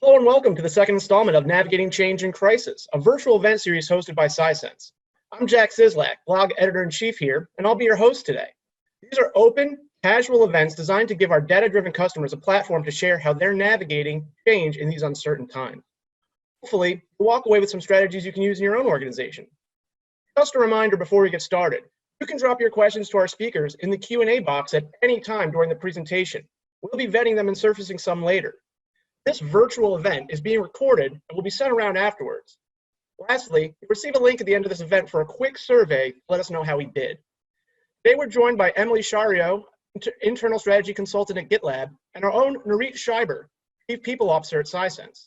Hello and welcome to the second installment of Navigating Change in Crisis, a virtual event series hosted by Sisense. I'm Jack Sislak, blog editor-in-chief here, and I'll be your host today. These are open, casual events designed to give our data-driven customers a platform to share how they're navigating change in these uncertain times. Hopefully, you'll walk away with some strategies you can use in your own organization. Just a reminder before we get started, you can drop your questions to our speakers in the Q&A box at any time during the presentation. We'll be vetting them and surfacing some later. This virtual event is being recorded and will be sent around afterwards. Lastly, you'll receive a link at the end of this event for a quick survey to let us know how we did. Today we're joined by Emily Shario, Internal Strategy Consultant at GitLab, and our own Nurit Shiber, Chief People Officer at Sisense.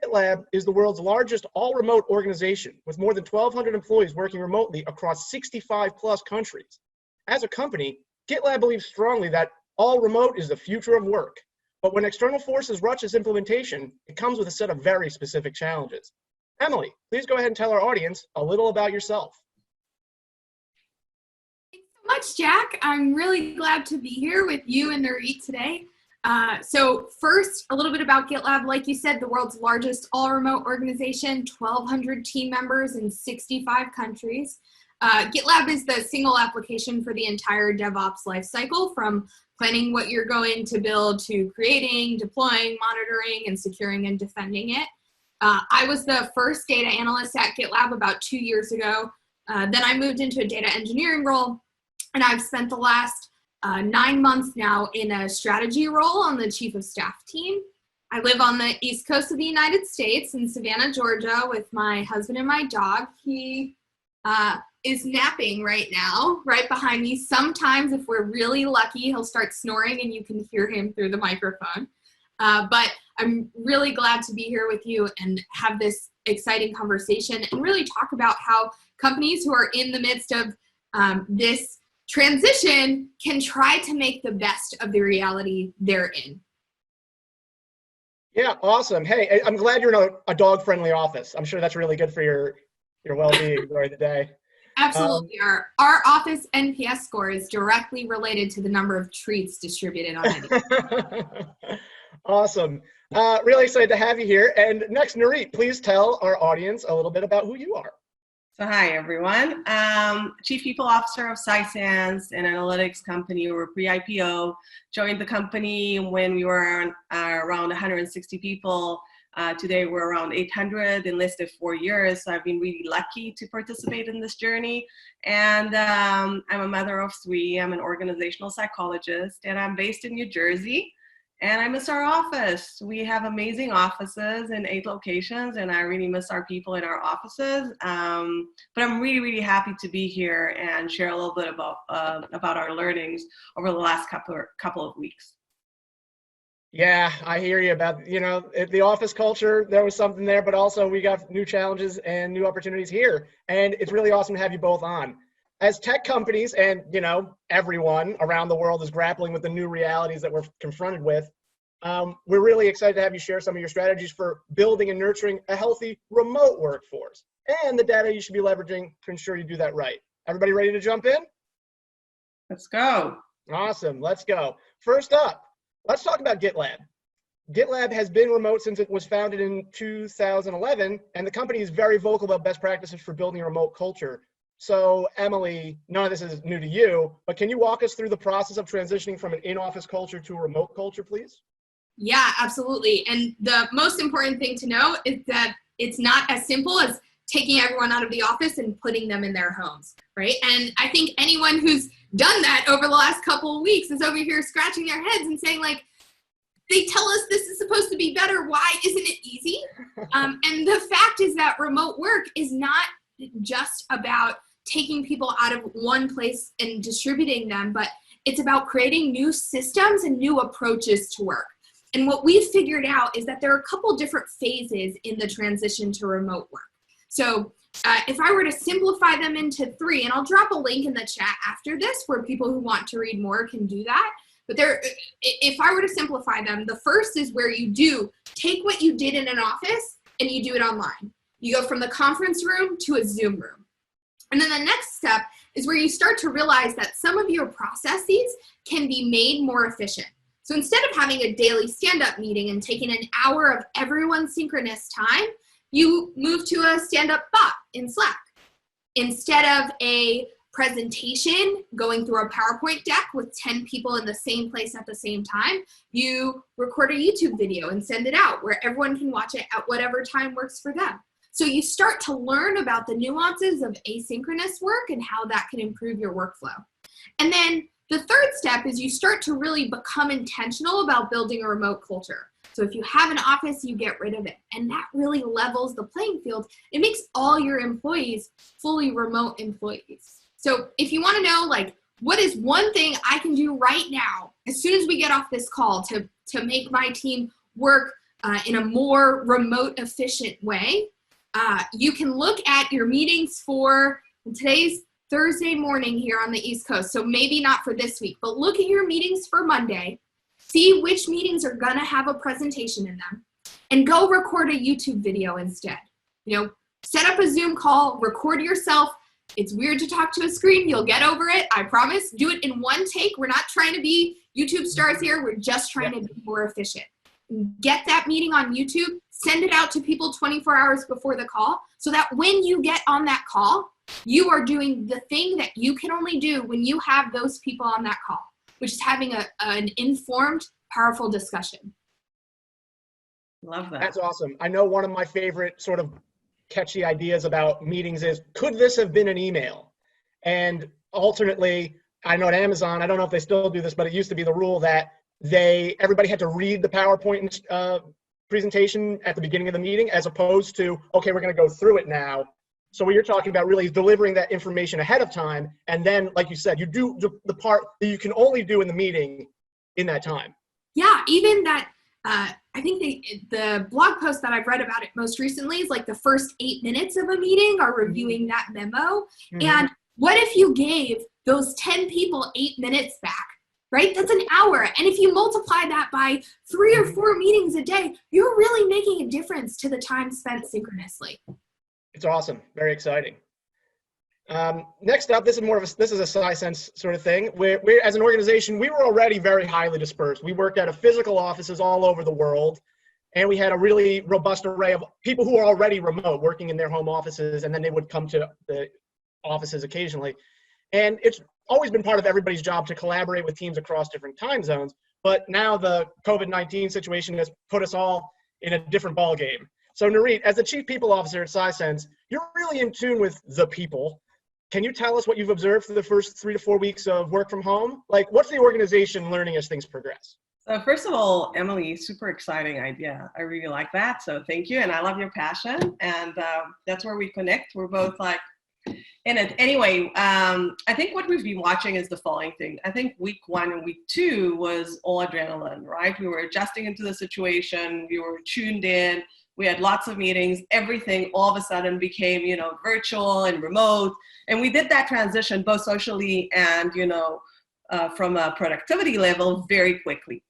GitLab is the world's largest all-remote organization with more than 1,200 employees working remotely across 65 plus countries. As a company, GitLab believes strongly that all remote is the future of work. But when external forces rush its implementation, it comes with a set of very specific challenges. Emily, please go ahead and tell our audience a little about yourself. Thanks so much, Jack. I'm really glad to be here with you and Nurit today. So first, a little bit about GitLab. Like you said, the world's largest all-remote organization, 1,200 team members in 65 countries. GitLab is the single application for the entire DevOps lifecycle, from planning what you're going to build to creating, deploying, monitoring, and securing and defending it. I was the first data analyst at GitLab about 2 years ago. Then I moved into a data engineering role, and I've spent the last 9 months now in a strategy role on the chief of staff team. I live on the East Coast of the United States in Savannah, Georgia, with my husband and my dog. He is napping right now, right behind me. Sometimes, if we're really lucky, he'll start snoring and you can hear him through the microphone. But I'm really glad to be here with you and have this exciting conversation and really talk about how companies who are in the midst of this transition can try to make the best of the reality they're in. Yeah, awesome. Hey, I'm glad you're in a dog-friendly office. I'm sure that's really good for your well-being during the day. Absolutely. Our office NPS score is directly related to the number of treats distributed on it. Awesome. Really excited to have you here. And next, Nurit, please tell our audience a little bit about who you are. So hi, everyone. Chief People Officer of Sisense, an analytics company. We were pre-IPO. Joined the company when we were around 160 people. Today we're around 800, enlisted 4 years. So I've been really lucky to participate in this journey. And I'm a mother of 3. I'm an organizational psychologist, and I'm based in New Jersey. And I miss our office. We have amazing offices in 8 locations, and I really miss our people in our offices. But I'm really, really happy to be here and share a little bit about our learnings over the last couple of weeks. Yeah, I hear you about, the office culture. There was something there, but also we got new challenges and new opportunities here. And it's really awesome to have you both on. As tech companies and, everyone around the world is grappling with the new realities that we're confronted with, we're really excited to have you share some of your strategies for building and nurturing a healthy remote workforce and the data you should be leveraging to ensure you do that right. Everybody ready to jump in? Let's go. Awesome. Let's go. First up, let's talk about GitLab. GitLab has been remote since it was founded in 2011, and the company is very vocal about best practices for building a remote culture. So, Emily, none of this is new to you, but can you walk us through the process of transitioning from an in-office culture to a remote culture, please? Yeah, absolutely. And the most important thing to know is that it's not as simple as taking everyone out of the office and putting them in their homes, right? And I think anyone who's done that over the last couple of weeks is over here scratching their heads and saying, like, they tell us this is supposed to be better. Why isn't it easy? And the fact is that remote work is not just about taking people out of one place and distributing them, but it's about creating new systems and new approaches to work. And what we've figured out is that there are a couple different phases in the transition to remote work. So if I were to simplify them into 3, and I'll drop a link in the chat after this where people who want to read more can do that. But if I were to simplify them, the first is where you do take what you did in an office and you do it online. You go from the conference room to a Zoom room. And then the next step is where you start to realize that some of your processes can be made more efficient. So instead of having a daily stand-up meeting and taking an hour of everyone's synchronous time, you move to a stand-up bot in Slack. Instead of a presentation going through a PowerPoint deck with 10 people in the same place at the same time, you record a YouTube video and send it out where everyone can watch it at whatever time works for them. So you start to learn about the nuances of asynchronous work and how that can improve your workflow. And then the third step is you start to really become intentional about building a remote culture. So if you have an office, you get rid of it. And that really levels the playing field. It makes all your employees fully remote employees. So if you want to know, like, what is one thing I can do right now, as soon as we get off this call to make my team work in a more remote, efficient way, you can look at your meetings for today's Thursday morning here on the East Coast. So maybe not for this week, but look at your meetings for Monday, see which meetings are gonna have a presentation in them, and go record a YouTube video instead. You know, set up a Zoom call, record yourself. It's weird to talk to a screen. You'll get over it, I promise. Do it in one take. We're not trying to be YouTube stars here. We're just trying to be more efficient. Get that meeting on YouTube, send it out to people 24 hours before the call so that when you get on that call, you are doing the thing that you can only do when you have those people on that call, which is having an informed, powerful discussion. Love that. That's awesome. I know one of my favorite sort of catchy ideas about meetings is, could this have been an email? And alternately, I know at Amazon, I don't know if they still do this, but it used to be the rule that everybody had to read the PowerPoint presentation at the beginning of the meeting, as opposed to, okay, we're going to go through it now. So what you're talking about really is delivering that information ahead of time. And then, like you said, you do the part that you can only do in the meeting in that time. Yeah, even that, I think the blog post that I've read about it most recently is like the first 8 minutes of a meeting are reviewing that memo. Mm-hmm. And what if you gave those 10 people 8 minutes back, right? That's an hour. And if you multiply that by 3 or 4 meetings a day, you're really making a difference to the time spent synchronously. It's awesome. Very exciting. Next up, this is a Sisense sort of thing. We're as an organization, we were already very highly dispersed. We worked out of physical offices all over the world, and we had a really robust array of people who are already remote, working in their home offices, and then they would come to the offices occasionally. And it's always been part of everybody's job to collaborate with teams across different time zones. But now the COVID-19 situation has put us all in a different ballgame. So Nurit, as the Chief People Officer at Sisense, you're really in tune with the people. Can you tell us what you've observed for the first 3 to 4 weeks of work from home? Like, what's the organization learning as things progress? So first of all, Emily, super exciting idea. I really like that. So thank you. And I love your passion. And that's where we connect. We're both like in it. Anyway, I think what we've been watching is the following thing. I think week 1 and week 2 was all adrenaline, right? We were adjusting into the situation. We were tuned in. We had lots of meetings. Everything all of a sudden became, virtual and remote. And we did that transition both socially and, from a productivity level very quickly.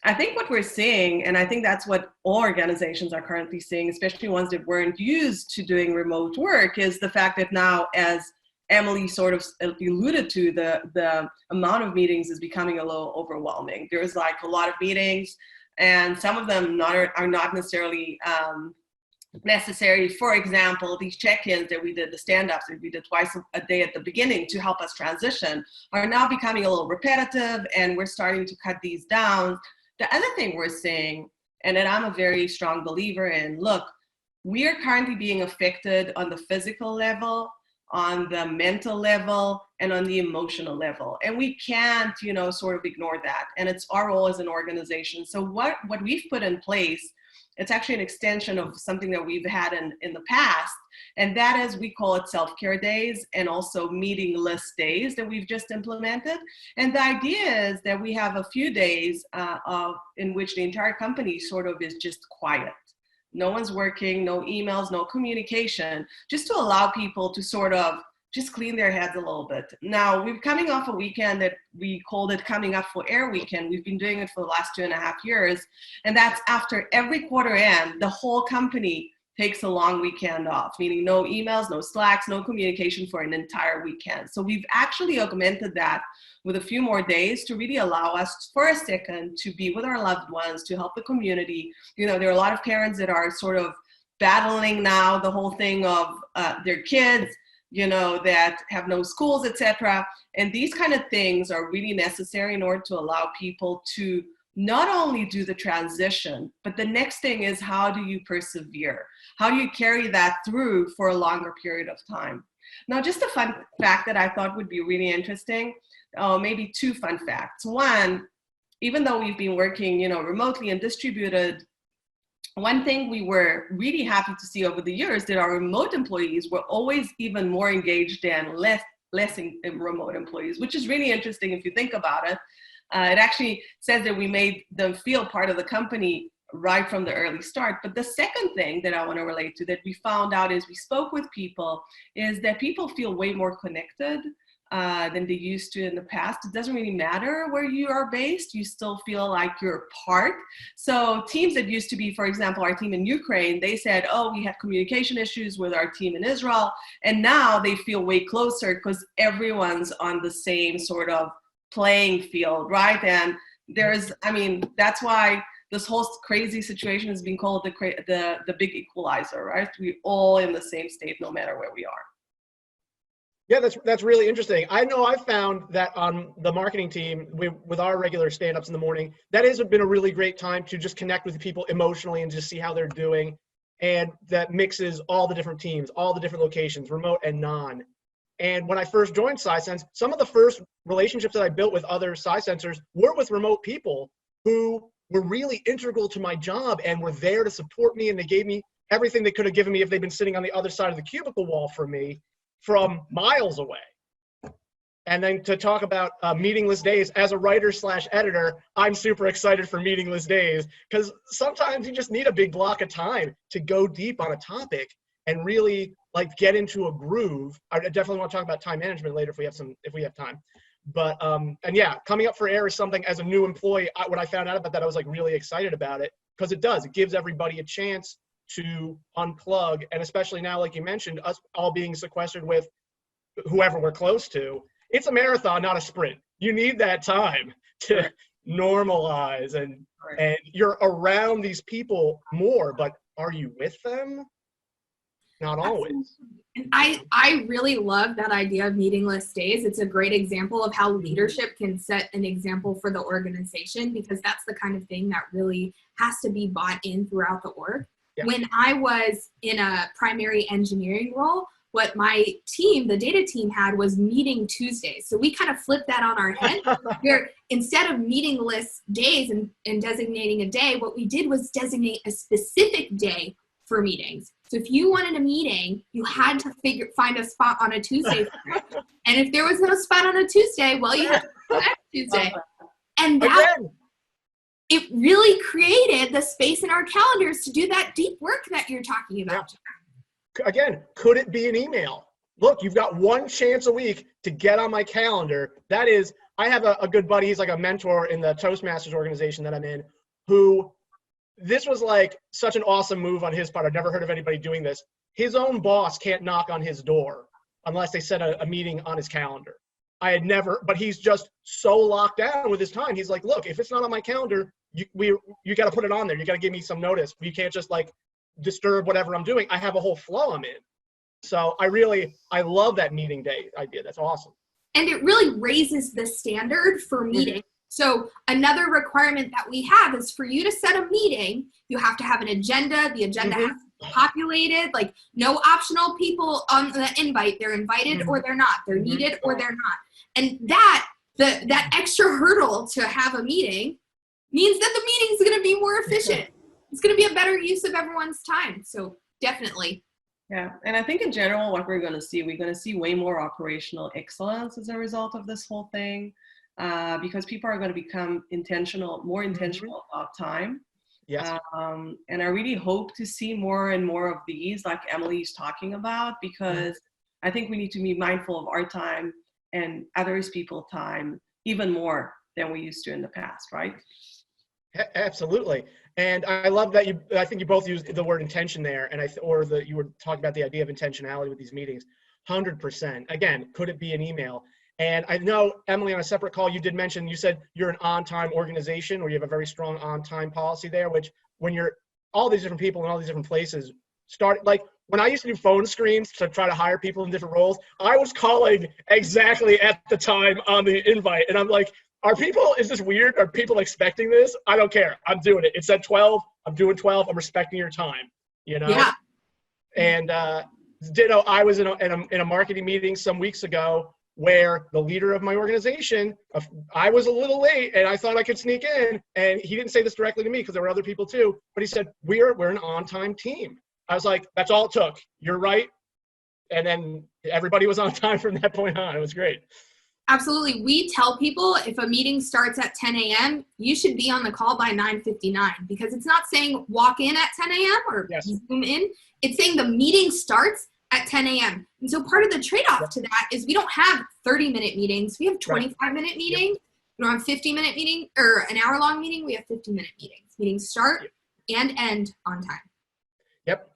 I think what we're seeing, and I think that's what all organizations are currently seeing, especially ones that weren't used to doing remote work, is the fact that now, as Emily sort of alluded to, the amount of meetings is becoming a little overwhelming. There's like a lot of meetings, and some of them are not necessarily necessary. For example, these check-ins that we did, the stand-ups that we did twice a day at the beginning to help us transition, are now becoming a little repetitive, and we're starting to cut these down. The other thing we're seeing, and that I'm a very strong believer in, look, we are currently being affected on the physical level, on the mental level, and on the emotional level. And we can't, sort of ignore that. And it's our role as an organization. So what we've put in place, it's actually an extension of something that we've had in the past. And that is, we call it Selfcare days, and also meeting-less days that we've just implemented. And the idea is that we have a few days in which the entire company sort of is just quiet. No one's working, no emails, no communication, just to allow people to sort of just clean their heads a little bit. Now, we're coming off a weekend that we called it Coming Up for Air Weekend. We've been doing it for the last 2.5 years. And that's after every quarter end, the whole company takes a long weekend off, meaning no emails, no Slacks, no communication for an entire weekend. So we've actually augmented that with a few more days to really allow us for a second to be with our loved ones, to help the community. You know, there are a lot of parents that are sort of battling now the whole thing of their kids, you know, that have no schools, etc. And these kind of things are really necessary in order to allow people to not only do the transition, but the next thing is, how do you persevere? How do you carry that through for a longer period of time? Now, just a fun fact that I thought would be really interesting, maybe two fun facts. One, even though we've been working, you know, remotely and distributed, one thing we were really happy to see over the years that our remote employees were always even more engaged than less remote employees, which is really interesting if you think about it. It actually says that we made them feel part of the company right from the early start. But the second thing that I want to relate to that we found out as we spoke with people is that people feel way more connected than they used to in the past. It doesn't really matter where you are based. You still feel like you're part. So teams that used to be, for example, our team in Ukraine, they said, oh, we had communication issues with our team in Israel. And now they feel way closer because everyone's on the same sort of playing field, right? And there's, I mean, that's why this whole crazy situation has been called the big equalizer, right? We're all in the same state no matter where we are. Yeah, that's really interesting. I know I found that on the marketing team with our regular stand-ups in the morning, that has been a really great time to just connect with people emotionally and just see how they're doing. And that mixes all the different teams, all the different locations, remote and non. And when I first joined Sisense, some of the first relationships that I built with other Sisensers were with remote people who were really integral to my job and were there to support me, and they gave me everything they could have given me if they'd been sitting on the other side of the cubicle wall from me from miles away. And then to talk about meaningless days, as a writer / editor, I'm super excited for meaningless days because sometimes you just need a big block of time to go deep on a topic and really like get into a groove. I definitely want to talk about time management later if we have time. But and yeah, coming up for air is something as a new employee. When I found out about that, I was like really excited about it because it gives everybody a chance to unplug, and especially now, like you mentioned, us all being sequestered with whoever we're close to. It's a marathon, not a sprint. You need that time to normalize and you're around these people more, but are you with them? Not always. I really love that idea of meaningless days. It's a great example of how leadership can set an example for the organization, because that's the kind of thing that really has to be bought in throughout the org. Yeah. When I was in a primary engineering role, what my team, the data team, had was meeting Tuesdays. So we kind of flipped that on our head, where instead of meaningless days and designating a day, what we did was designate a specific day for meetings. So if you wanted a meeting, you had to find a spot on a Tuesday. And if there was no spot on a Tuesday, well, you had to go next Tuesday. And that, it really created the space in our calendars to do that deep work that you're talking about. Yeah. Again, could it be an email? Look, you've got one chance a week to get on my calendar. That is, I have a good buddy, he's like a mentor in the Toastmasters organization that I'm in, who, this was like such an awesome move on his part. I've never heard of anybody doing this. His own boss can't knock on his door unless they set a meeting on his calendar. I had never, but he's just so locked down with his time. He's like, look, if it's not on my calendar, you got to put it on there. You got to give me some notice. You can't just like disturb whatever I'm doing. I have a whole flow I'm in. So I love that meeting day idea. That's awesome. And it really raises the standard for meetings. Mm-hmm. So another requirement that we have is for you to set a meeting, you have to have an agenda. The agenda has to be populated, like no optional people on the invite. They're invited or they're not. They're needed or they're not. And that extra hurdle to have a meeting means that the meeting is going to be more efficient. It's going to be a better use of everyone's time. So definitely. Yeah, and I think in general, what we're going to see way more operational excellence as a result of this whole thing. Because people are going to become more intentional about time. Yes. And I really hope to see more and more of these, like Emily's talking about, because I think we need to be mindful of our time and others people's time even more than we used to in the past, right? Absolutely. And I love that I think you both used the word intention there, and you were talking about the idea of intentionality with these meetings. 100%. Again, could it be an email? And I know, Emily, on a separate call, you did mention, you said you're an on-time organization, or you have a very strong on-time policy there, which when you're all these different people in all these different places, like when I used to do phone screens to try to hire people in different roles, I was calling exactly at the time on the invite. And I'm like, is this weird? Are people expecting this? I don't care. I'm doing it. It said 12. I'm doing 12. I'm respecting your time, Yeah. And ditto, I was in a marketing meeting some weeks ago where the leader of my organization, I was a little late and I thought I could sneak in, and he didn't say this directly to me because there were other people too, but he said, we're an on-time team. I was like, that's all it took. You're right. And then everybody was on time from that point on. It was great. Absolutely. We tell people if a meeting starts at 10 a.m., you should be on the call by 9:59, because it's not saying walk in at 10 a.m. or zoom in. It's saying the meeting starts at 10 a.m. And so part of the trade-off to that is we don't have 30-minute meetings. We have 25-minute meetings. We don't have 50-minute meeting or an hour-long meeting. We have 50-minute meetings. Meetings start and end on time. Yep.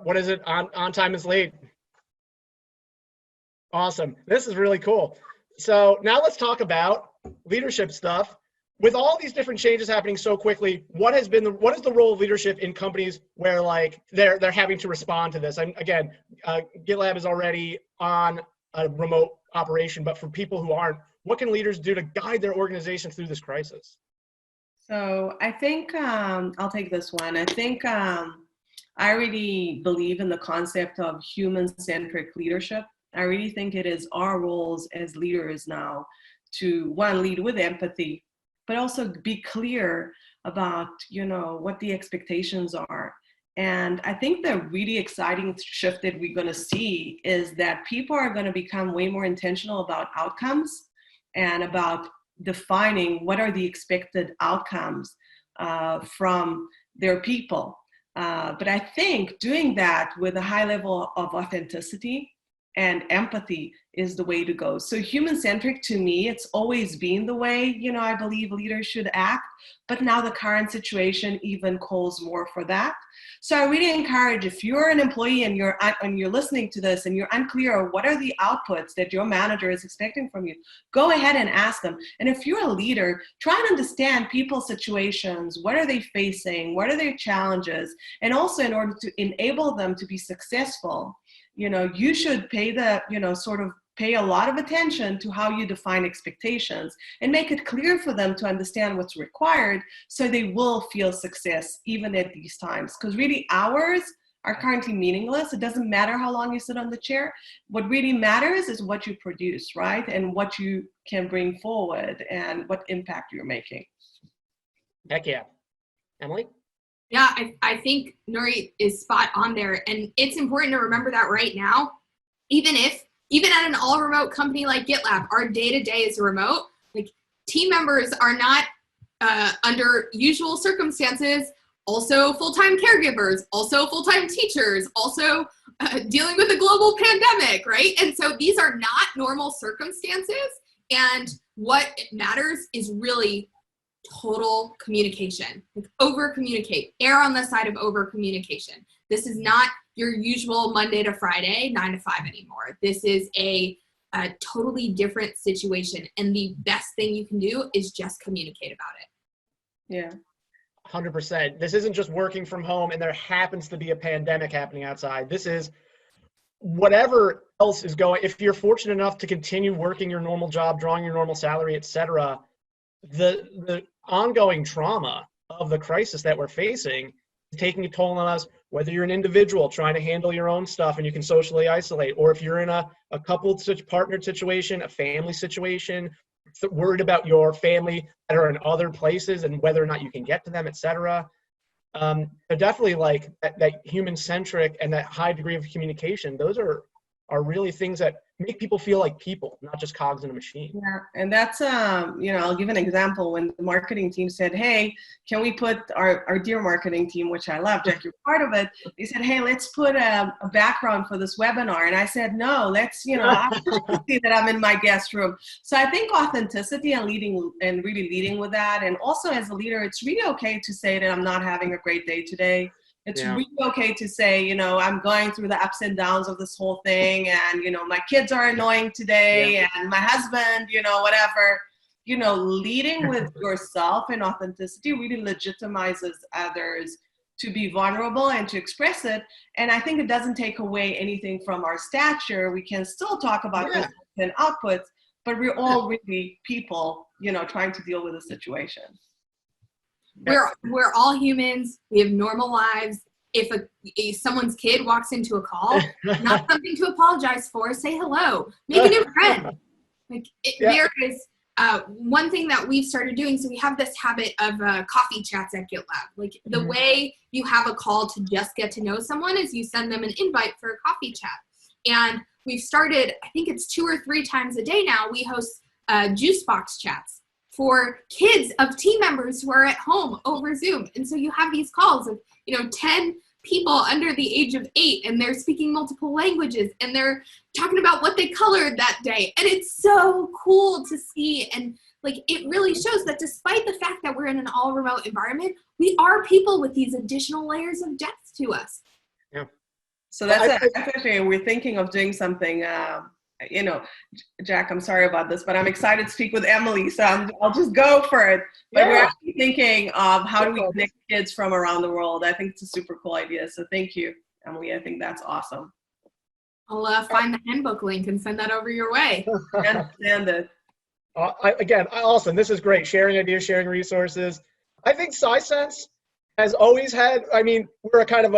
What is it? On time is late. Awesome. This is really cool. So now let's talk about leadership stuff. With all these different changes happening so quickly, what is the role of leadership in companies where like they're having to respond to this? And again, GitLab is already on a remote operation, but for people who aren't, what can leaders do to guide their organization through this crisis? So I think I'll take this one. I think I really believe in the concept of human-centric leadership. I really think it is our roles as leaders now to, one, lead with empathy, but also be clear about, what the expectations are. And I think the really exciting shift that we're going to see is that people are going to become way more intentional about outcomes and about defining what are the expected outcomes from their people. But I think doing that with a high level of authenticity and empathy is the way to go. So human-centric, to me, it's always been the way, I believe leaders should act, but now the current situation even calls more for that. So I really encourage, if you're an employee and you're listening to this and you're unclear of what are the outputs that your manager is expecting from you, go ahead and ask them. And if you're a leader, try and understand people's situations. What are they facing? What are their challenges? And also, in order to enable them to be successful, you should pay pay a lot of attention to how you define expectations and make it clear for them to understand what's required so they will feel success even at these times. Because really hours are currently meaningless. It doesn't matter how long you sit on the chair. What really matters is what you produce, right? And what you can bring forward and what impact you're making. Heck yeah. Emily? Yeah, I think Nurit is spot on there. And it's important to remember that right now, even at an all remote company like GitLab, our day-to-day is remote. Like, team members are not under usual circumstances, also full-time caregivers, also full-time teachers, also dealing with a global pandemic, right? And so these are not normal circumstances. And what matters is really total communication. Like, over communicate, err on the side of over communication. This is not your usual Monday to Friday 9 to 5 anymore. This is a totally different situation, and the best thing you can do is just communicate about it. Yeah, 100%. This isn't just working from home and there happens to be a pandemic happening outside. This is whatever else is going. If you're fortunate enough to continue working your normal job, drawing your normal salary, etc., the ongoing trauma of the crisis that we're facing is taking a toll on us, whether you're an individual trying to handle your own stuff and you can socially isolate, or if you're in a coupled partnered situation, a family situation, worried about your family that are in other places and whether or not you can get to them, etc. Definitely like that human-centric and that high degree of communication, those are are really things that make people feel like people, not just cogs in a machine. Yeah, and that's, I'll give an example. When the marketing team said, hey, can we put our dear marketing team, which I love, Jack, you're part of it. They said, hey, let's put a background for this webinar. And I said, no, let's, I want to see that I'm in my guest room. So I think authenticity and really leading with that. And also as a leader, it's really okay to say that I'm not having a great day today. It's really okay to say, I'm going through the ups and downs of this whole thing, and, my kids are annoying today, and my husband, whatever. Leading with yourself and authenticity really legitimizes others to be vulnerable and to express it. And I think it doesn't take away anything from our stature. We can still talk about results and outputs, but we're all really people, trying to deal with a situation. We're all humans. We have normal lives. If someone's kid walks into a call, not something to apologize for. Say hello. Make a new friend. There is one thing that we've started doing. So we have this habit of coffee chats at GitLab. The way you have a call to just get to know someone is you send them an invite for a coffee chat. And we've started, I think it's 2 or 3 times a day now, we host juice box chats for kids of team members who are at home over Zoom. And so you have these calls of, 10 people under the age of 8, and they're speaking multiple languages, and they're talking about what they colored that day. And it's so cool to see. And it really shows that despite the fact that we're in an all remote environment, we are people with these additional layers of depth to us. Yeah. So that's actually, we're thinking of doing something, Jack, I'm sorry about this, but I'm excited to speak with Emily, so I'll just go for it. But we're actually thinking of how do we connect kids from around the world. I think it's a super cool idea. So thank you, Emily. I think that's awesome. I'll find the handbook link and send that over your way. I understand it. Awesome. This is great. Sharing ideas, sharing resources. I think Sisense has always had, we're a kind of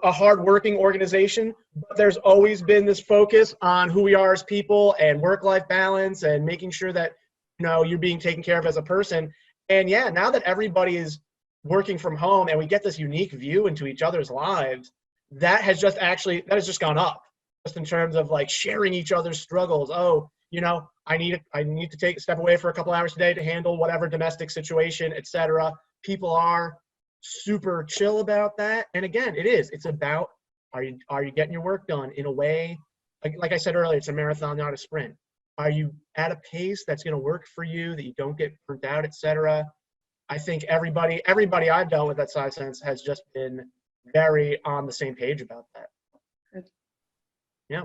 a hard-working organization, but there's always been this focus on who we are as people and work-life balance and making sure that, you're being taken care of as a person. And now that everybody is working from home and we get this unique view into each other's lives, that has just gone up, just in terms of sharing each other's struggles. Oh, I need to take a step away for a couple hours today to handle whatever domestic situation, etc. People are super chill about that. And again, it's about, are you getting your work done in a way, like I said earlier, it's a marathon, not a sprint. Are you at a pace that's going to work for you, that you don't get burnt out, etc.? I think everybody I've dealt with at Sisense has just been very on the same page about that. Good. Yeah.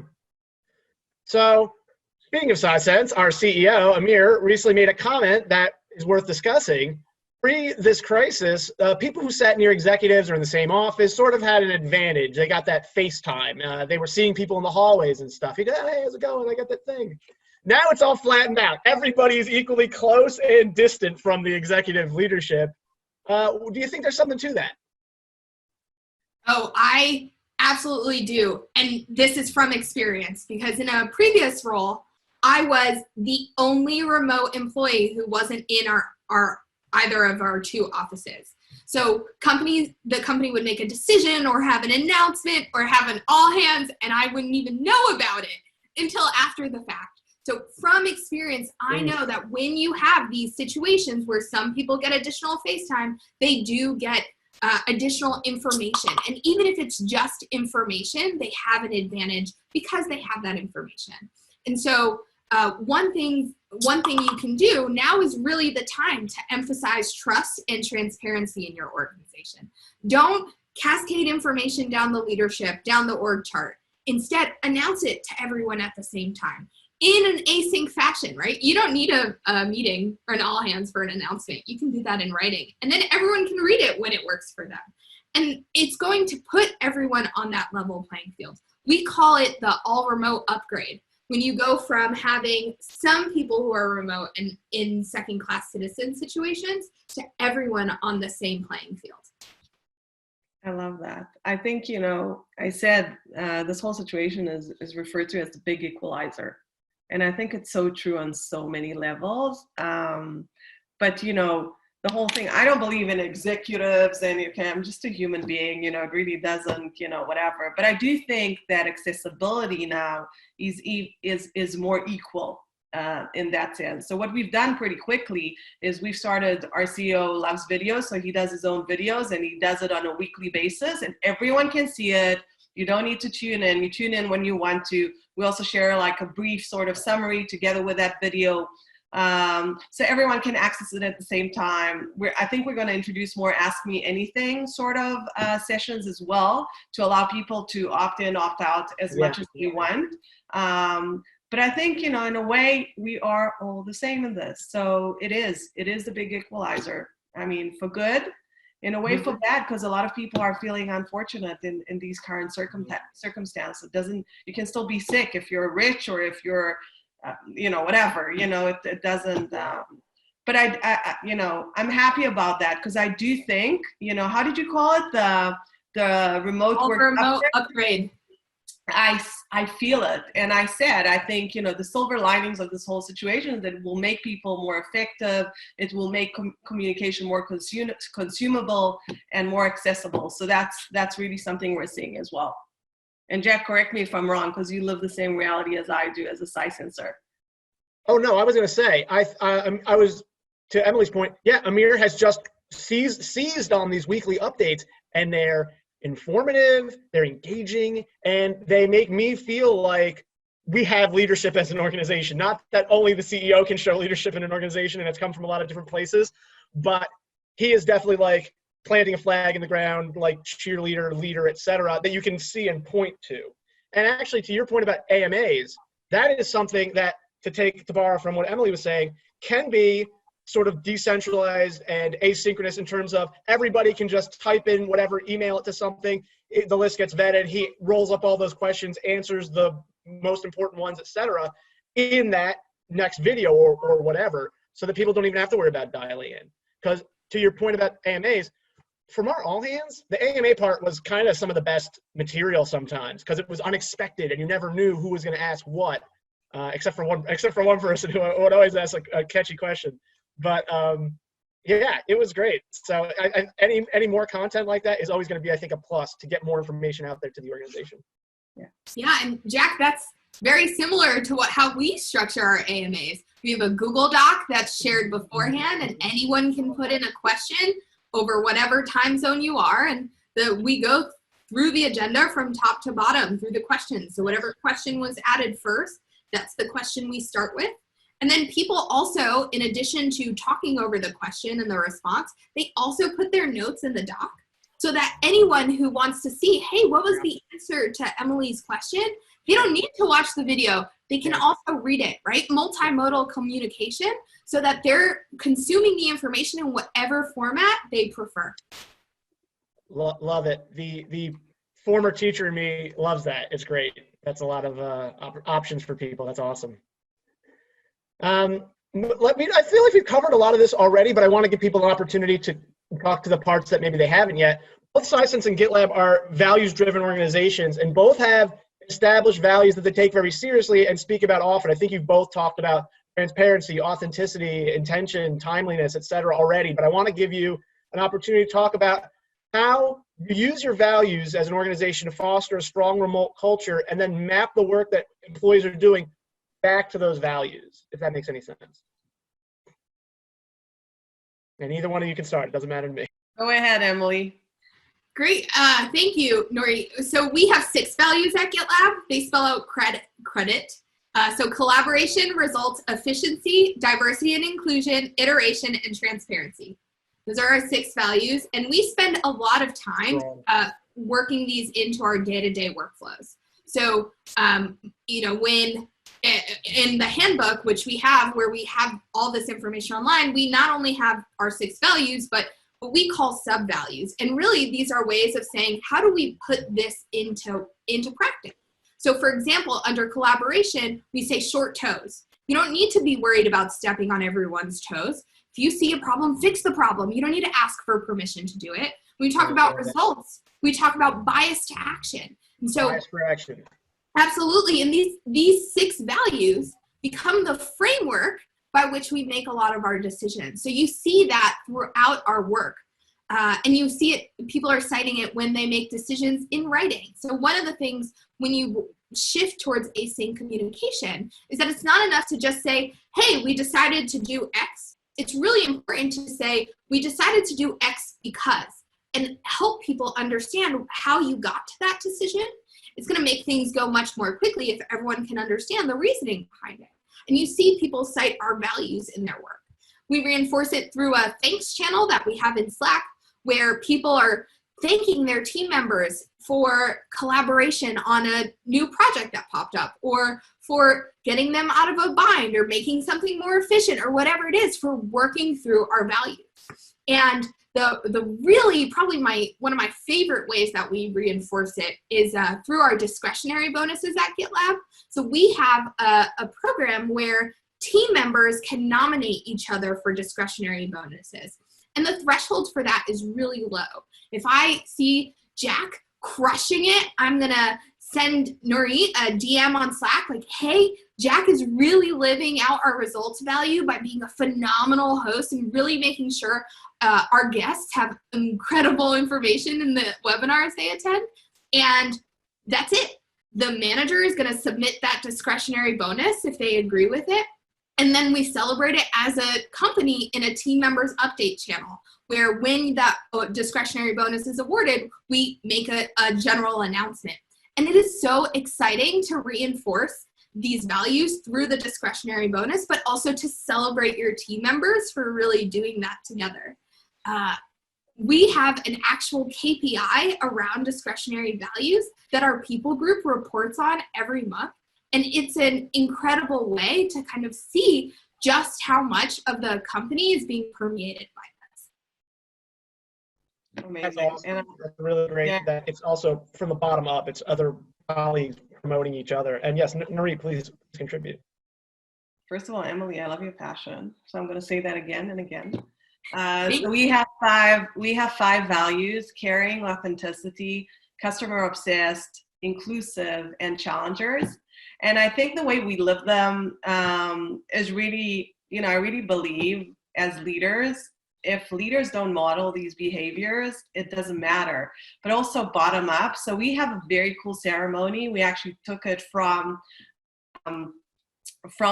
So speaking of Sisense, our CEO, Amir, recently made a comment that is worth discussing. Pre this crisis, people who sat near executives or in the same office sort of had an advantage. They got that FaceTime. They were seeing people in the hallways and stuff. You go, hey, how's it going? I got that thing. Now it's all flattened out. Everybody's equally close and distant from the executive leadership. Do you think there's something to that? Oh, I absolutely do. And this is from experience, because in a previous role, I was the only remote employee who wasn't in our either of our 2 offices. So the company would make a decision or have an announcement or have an all hands, and I wouldn't even know about it until after the fact. So from experience, I know that when you have these situations where some people get additional FaceTime, they do get additional information. And even if it's just information, they have an advantage because they have that information. And so one thing you can do now is really the time to emphasize trust and transparency in your organization. Don't cascade information down the leadership, down the org chart. Instead, announce it to everyone at the same time in an async fashion, right? You don't need a meeting or an all hands for an announcement. You can do that in writing, and then everyone can read it when it works for them. And it's going to put everyone on that level playing field. We call it the all remote upgrade. When you go from having some people who are remote and in second class citizen situations to everyone on the same playing field. I love that. I think, I said this whole situation is referred to as the big equalizer. And I think it's so true on so many levels. But, the whole thing. I don't believe in executives and I'm just a human being, it really doesn't, whatever. But I do think that accessibility now is more equal in that sense. So what we've done pretty quickly is we've started, our CEO loves videos, so he does his own videos and he does it on a weekly basis and everyone can see it. You don't need to tune in. You tune in when you want to. We also share like a brief sort of summary together with that video. So everyone can access it at the same time. I think we're going to introduce more Ask Me Anything sort of sessions as well to allow people to opt in, opt out as much as they want. But I think, in a way, we are all the same in this. So it is the big equalizer. I mean, for good, in a way for bad, because a lot of people are feeling unfortunate in these current circumstances. You can still be sick if you're rich or if you're whatever, it doesn't, but I'm happy about that because I do think, how did you call it? The remote work upgrade. I feel it. And I said, I think, the silver linings of this whole situation is that it will make people more effective. It will make communication more consumable and more accessible. So that's really something we're seeing as well. And Jack, correct me if I'm wrong, because you live the same reality as I do as a Sisenser. Oh no, I was going to say, I was, to Emily's point, yeah, Amir has just seized on these weekly updates, and they're informative, they're engaging, and they make me feel like we have leadership as an organization. Not that only the CEO can show leadership in an organization, and it's come from a lot of different places, but he is definitely like planting a flag in the ground, like cheerleader, leader, etc., that you can see and point to. And actually, to your point about AMAs, that is something that, to borrow from what Emily was saying, can be sort of decentralized and asynchronous in terms of everybody can just type in whatever, email it to something, the list gets vetted, he rolls up all those questions, answers the most important ones, etc., in that next video or whatever, so that people don't even have to worry about dialing in. Because to your point about AMAs, from our all hands, the AMA part was kind of some of the best material sometimes because it was unexpected and you never knew who was going to ask what, except for one person who would always ask a catchy question. But yeah, it was great. So any more content like that is always going to be, I think, a plus to get more information out there to the organization. Yeah, and Jack, that's very similar to how we structure our AMAs. We have a Google Doc that's shared beforehand, and anyone can put in a question over whatever time zone you are, and we go through the agenda from top to bottom through the questions. So whatever question was added first, that's the question we start with. And then people also, in addition to talking over the question and the response, they also put their notes in the doc so that anyone who wants to see, hey, what was the answer to Emily's question? They don't need to watch the video. They can also read it, right? Multimodal communication so that they're consuming the information in whatever format they prefer. Love it. The former teacher in me loves that. It's great. That's a lot of options for people. That's awesome. I feel like we've covered a lot of this already, but I want to give people an opportunity to talk to the parts that maybe they haven't yet. Both Sisense and GitLab are values-driven organizations, and both have established values that they take very seriously and speak about often. I think you've both talked about transparency, authenticity, intention, timeliness, etc. already, but I want to give you an opportunity to talk about how you use your values as an organization to foster a strong remote culture and then map the work that employees are doing back to those values, if that makes any sense. And either one of you can start. It doesn't matter to me. Go ahead, Emily. Great. Thank you, Nurit. So we have 6 values at GitLab. They spell out credit. So collaboration, results, efficiency, diversity and inclusion, iteration, and transparency. Those are our 6 values. And we spend a lot of time working these into our day-to-day workflows. So, when in the handbook, which we have, where we have all this information online, we not only have our 6 values, but what we call sub-values. And really, these are ways of saying, how do we put this into practice? So for example, under collaboration, we say short toes. You don't need to be worried about stepping on everyone's toes. If you see a problem, fix the problem. You don't need to ask for permission to do it. When we talk about results, we talk about bias to action. And so bias for action. Absolutely. And these 6 values become the framework by which we make a lot of our decisions. So you see that throughout our work. And you see it, people are citing it when they make decisions in writing. So one of the things when you shift towards async communication is that it's not enough to just say, hey, we decided to do X. It's really important to say, we decided to do X because, and help people understand how you got to that decision. It's going to make things go much more quickly if everyone can understand the reasoning behind it. And you see people cite our values in their work. We reinforce it through a thanks channel that we have in Slack, where people are thanking their team members for collaboration on a new project that popped up, or for getting them out of a bind, or making something more efficient, or whatever it is, for working through our values. And the really, probably one of my favorite ways that we reinforce it is through our discretionary bonuses at GitLab. So we have a program where team members can nominate each other for discretionary bonuses. And the threshold for that is really low. If I see Jack crushing it, I'm gonna send Nurit a DM on Slack like, hey, Jack is really living out our results value by being a phenomenal host and really making sure our guests have incredible information in the webinars they attend. And that's it. The manager is gonna submit that discretionary bonus if they agree with it. And then we celebrate it as a company in a team members update channel, where when that discretionary bonus is awarded, we make a general announcement. And it is so exciting to reinforce these values through the discretionary bonus, but also to celebrate your team members for really doing that together. We have an actual KPI around discretionary values that our people group reports on every month. And it's an incredible way to kind of see just how much of the company is being permeated by this. Amazing. That's awesome. And That's really great that it's also from the bottom up. It's other colleagues promoting each other. And yes, Nurit, please contribute. first of all, Emily, I love your passion. So I'm going to say that again and again. So we have five values: caring, authenticity, customer obsessed, inclusive, and challengers. And I think the way we live them is really, I really believe as leaders, if leaders don't model these behaviors, it doesn't matter. But also bottom up. So we have a very cool ceremony. We actually took it from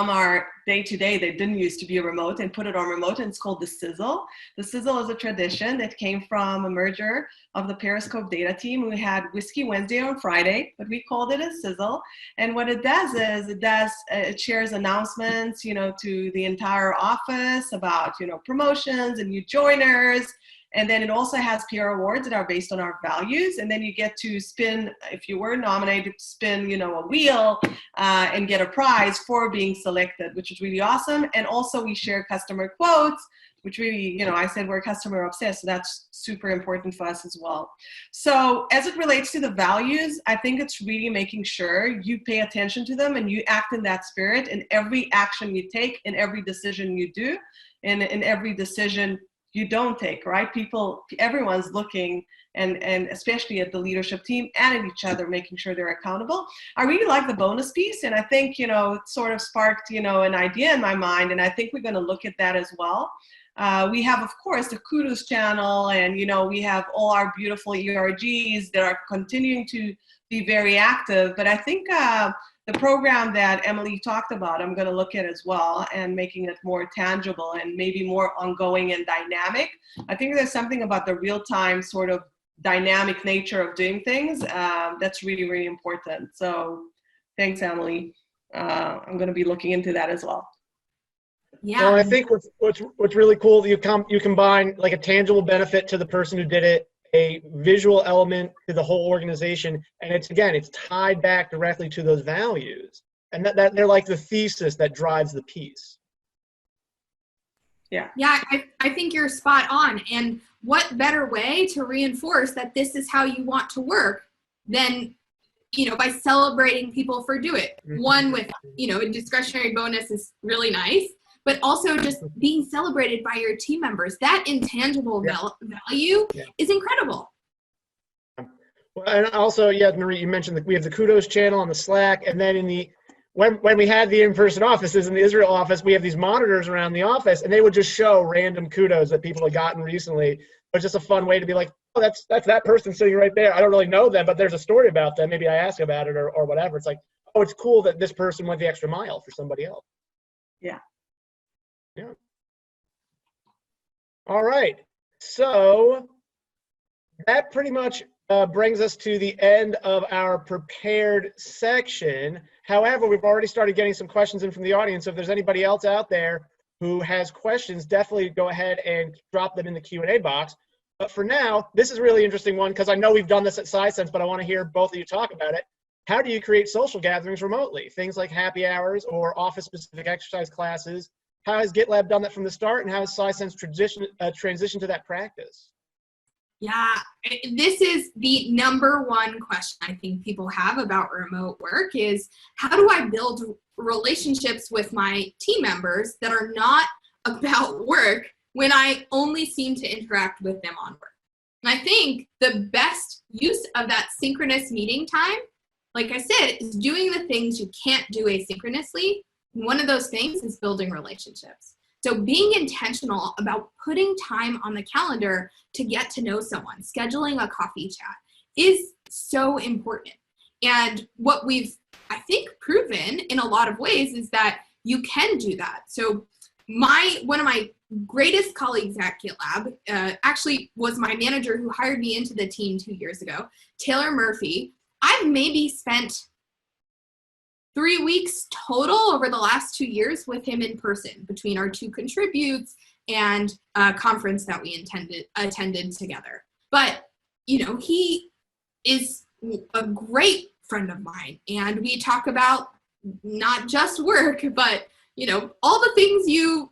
our day-to-day that didn't used to be a remote and put it on remote, and it's called the Sizzle. The Sizzle is a tradition that came from a merger of the Periscope data team. We had Whiskey Wednesday on Friday, but we called it a Sizzle. And what it does is it shares announcements, to the entire office about, promotions and new joiners. And then it also has peer awards that are based on our values. And then you get to spin, if you were nominated, spin, a wheel and get a prize for being selected, which is really awesome. And also we share customer quotes, which really, I said we're customer obsessed. So that's super important for us as well. So as it relates to the values, I think it's really making sure you pay attention to them and you act in that spirit in every action you take, in every decision you do, and in every decision you don't take, right? Everyone's looking, and especially at the leadership team and at each other, making sure they're accountable. I really like the bonus piece, and I think, it sort of sparked, an idea in my mind, and I think we're gonna look at that as well. We have, of course, the kudos channel, and, we have all our beautiful ERGs that are continuing to be very active, but I think the program that Emily talked about, I'm going to look at as well, and making it more tangible and maybe more ongoing and dynamic. I think there's something about the real-time sort of dynamic nature of doing things that's really, really important. So thanks, Emily. I'm going to be looking into that as well. Yeah. Well, I think what's really cool, you combine like a tangible benefit to the person who did it, a visual element to the whole organization, and it's tied back directly to those values, and that they're like the thesis that drives the piece. Yeah, I think you're spot on. And what better way to reinforce that this is how you want to work than, by celebrating people for doing it. One with, a discretionary bonus is really nice, but also just being celebrated by your team members. That intangible value is incredible. Well, and also, Nurit, you mentioned that we have the kudos channel on the Slack, and then when we had the in-person offices in the Israel office, we have these monitors around the office, and they would just show random kudos that people had gotten recently. But just a fun way to be like, oh, that's that person sitting right there. I don't really know them, but there's a story about them. Maybe I ask about it or whatever. It's like, oh, it's cool that this person went the extra mile for somebody else. Yeah. Yeah. All right. So that pretty much brings us to the end of our prepared section. However, we've already started getting some questions in from the audience. So if there's anybody else out there who has questions, definitely go ahead and drop them in the Q&A box. But for now, this is a really interesting one because I know we've done this at Sisense, but I want to hear both of you talk about it. How do you create social gatherings remotely? Things like happy hours or office-specific exercise classes. How has GitLab done that from the start, and how has Sisense transitioned to that practice? Yeah, this is the number one question I think people have about remote work is how do I build relationships with my team members that are not about work when I only seem to interact with them on work? And I think the best use of that synchronous meeting time, like I said, is doing the things you can't do asynchronously. And one of those things is building relationships. So being intentional about putting time on the calendar to get to know someone, scheduling a coffee chat is so important. And what we've, I think, proven in a lot of ways is that you can do that. So one of my greatest colleagues at GitLab actually was my manager who hired me into the team 2 years ago, Taylor Murphy. I've maybe spent 3 weeks total over the last 2 years with him in person between our 2 contributes and a conference that we attended together. But, you know, he is a great friend of mine, and we talk about not just work, but, you know, all the things you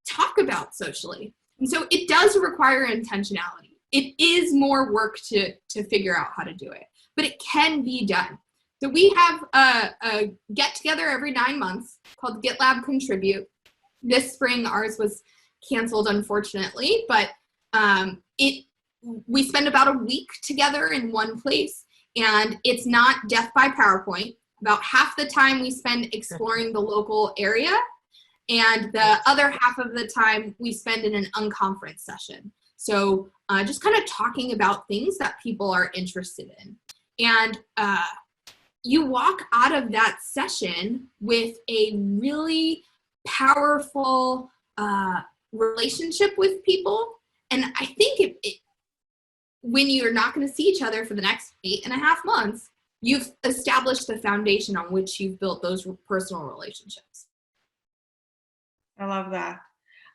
talk about socially. And so it does require intentionality. It is more work to figure out how to do it, but it can be done. So we have a get-together every 9 months called GitLab Contribute. This spring, ours was canceled, unfortunately, but we spend about a week together in one place, and it's not death by PowerPoint. About half the time we spend exploring the local area, and the other half of the time we spend in an unconference session. So just kind of talking about things that people are interested in. And you walk out of that session with a really powerful relationship with people. And I think when you're not going to see each other for the next 8.5 months, you've established the foundation on which you've built those personal relationships. I love that.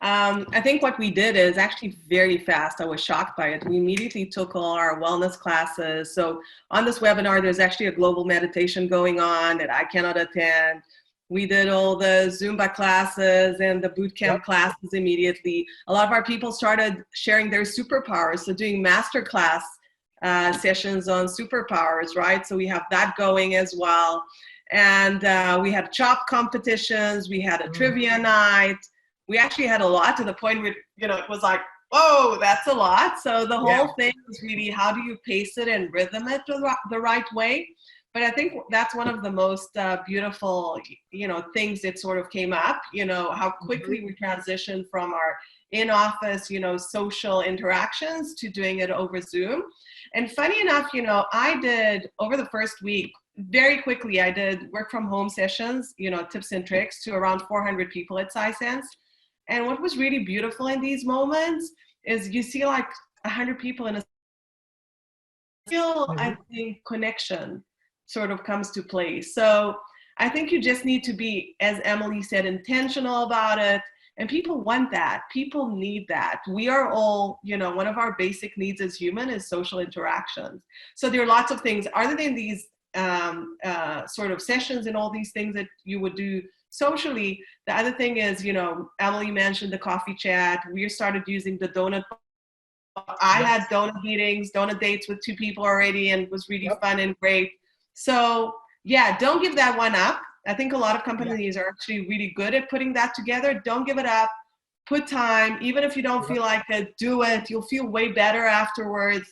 I think what we did is actually very fast. I was shocked by it. We immediately took all our wellness classes. So on this webinar, there's actually a global meditation going on that I cannot attend. We did all the Zumba classes and the bootcamp classes immediately. A lot of our people started sharing their superpowers. So doing masterclass sessions on superpowers, right? So we have that going as well. And we had chop competitions. We had a trivia night. We actually had a lot to the point where, you know, it was like, whoa, that's a lot. So the whole thing was really, how do you pace it and rhythm it the right way? But I think that's one of the most beautiful, you know, things that sort of came up, you know, how quickly we transitioned from our in-office, you know, social interactions to doing it over Zoom. And funny enough, you know, I did over the first week, very quickly, I did work from home sessions, you know, tips and tricks to around 400 people at Sisense. And what was really beautiful in these moments is you see like 100 people in a still, I think, connection sort of comes to play. So I think you just need to be, as Emily said, intentional about it. And people want that. People need that. We are all, you know, one of our basic needs as human is social interactions. So there are lots of things other than these sort of sessions and all these things that you would do socially. The other thing is, you know, Emily mentioned the coffee chat. We started using the donut. I had donut meetings, donut dates with 2 people already, and it was really fun and great. So yeah, don't give that one up. I think a lot of companies are actually really good at putting that together. Don't give it up. Put time, even if you don't feel like it, do it. You'll feel way better afterwards.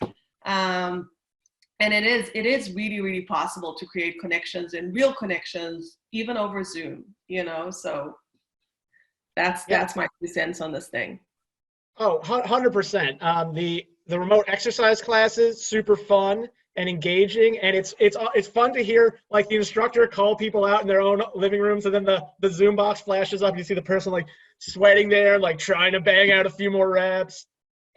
And it is really, really possible to create connections and real connections, even over Zoom, you know? So that's my 2 cents on this thing. Oh, 100%. The remote exercise classes, super fun and engaging, and it's fun to hear like the instructor call people out in their own living rooms, and then the Zoom box flashes up. You see the person like sweating there, like trying to bang out a few more reps.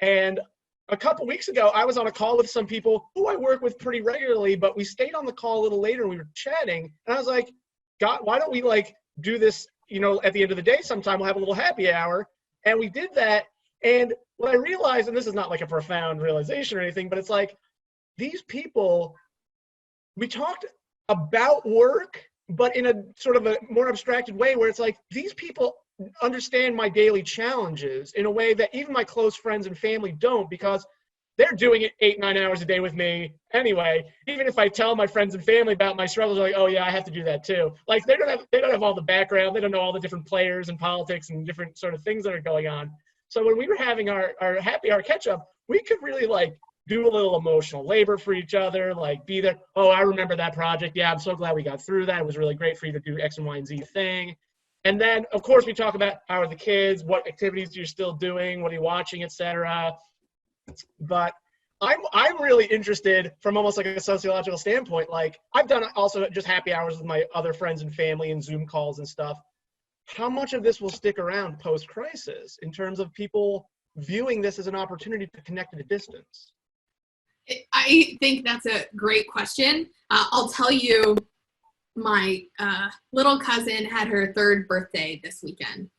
And a couple weeks ago, I was on a call with some people who I work with pretty regularly, but we stayed on the call a little later and we were chatting, and I was like, God, why don't we like do this, you know, at the end of the day sometime we'll have a little happy hour. And we did that. And what I realized, and this is not like a profound realization or anything, but it's like these people, we talked about work, but in a sort of a more abstracted way where it's like these people understand my daily challenges in a way that even my close friends and family don't, because they're doing it 8-9 hours a day with me anyway. Even if I tell my friends and family about my struggles, they're like, oh yeah, I have to do that too. Like they don't have all the background. They don't know all the different players and politics and different sort of things that are going on. So when we were having our happy hour catch up, we could really like do a little emotional labor for each other, like be there. Oh, I remember that project. Yeah, I'm so glad we got through that. It was really great for you to do X and Y and Z thing. And then of course we talk about how are the kids, what activities you're still doing, what are you watching, etc. But I'm really interested from almost like a sociological standpoint. Like I've done also just happy hours with my other friends and family and Zoom calls and stuff. How much of this will stick around post-crisis in terms of people viewing this as an opportunity to connect at a distance? I think that's a great question. I'll tell you, my little cousin had her 3rd birthday this weekend,